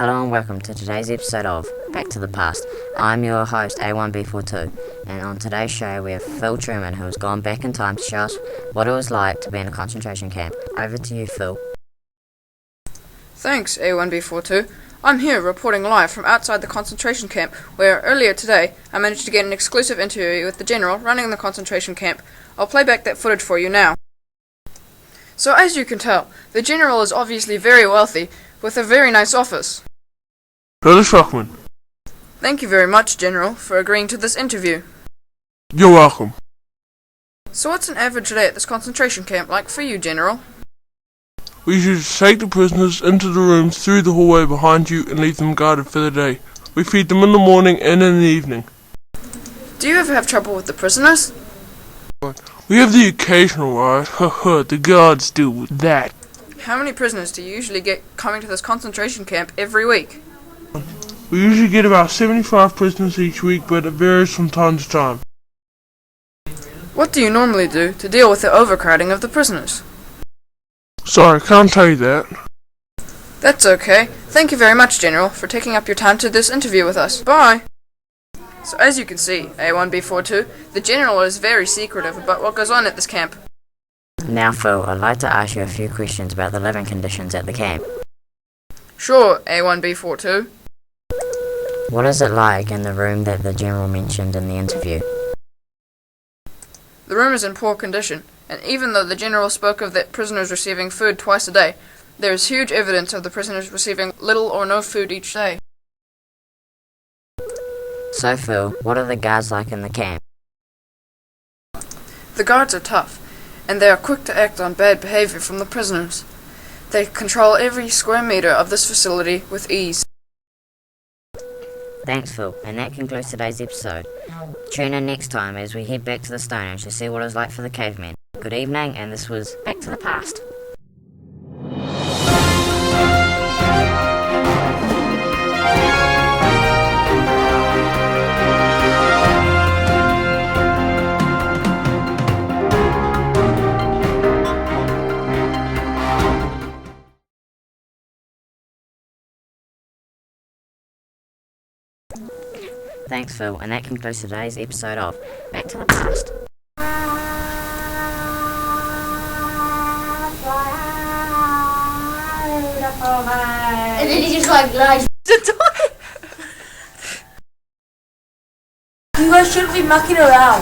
Hello and welcome to today's episode of Back to the Past. I'm your host A1B42, and on today's show we have Phil Truman, who has gone back in time to show us what it was like to be in a concentration camp. Over to you, Phil. Thanks, A1B42. I'm here reporting live from outside the concentration camp, where earlier today I managed to get an exclusive interview with the general running the concentration camp. I'll play back that footage for you now. So as you can tell, the general is obviously very wealthy, with a very nice office. Brother Shockman. Thank you very much, General, for agreeing to this interview. You're welcome. So what's an average day at this concentration camp like for you, General? We should take the prisoners into the rooms through the hallway behind you and leave them guarded for the day. We feed them in the morning and in the evening. Do you ever have trouble with the prisoners? We have the occasional riot. The guards deal with that. How many prisoners do you usually get coming to this concentration camp every week? We usually get about 75 prisoners each week, but it varies from time to time. What do you normally do to deal with the overcrowding of the prisoners? Sorry, can't tell you that. That's okay. Thank you very much, General, for taking up your time to this interview with us. Bye! So as you can see, A1B42, the General is very secretive about what goes on at this camp. Now, Phil, I'd like to ask you a few questions about the living conditions at the camp. Sure, A1B42. What is it like in the room that the general mentioned in the interview? The room is in poor condition, and even though the General spoke of the prisoners receiving food twice a day, there is huge evidence of the prisoners receiving little or no food each day. So, Phil, what are the guards like in the camp? The guards are tough, and they are quick to act on bad behavior from the prisoners. They control every square meter of this facility with ease. Thanks, Phil, and that concludes today's episode. Tune in next time as we head back to the Stone Age to see what it was like for the cavemen. Good evening, and this was Back to the Past. Thanks, Phil, and that concludes today's episode of Back to the Past. And then he just lies. You guys shouldn't be mucking around.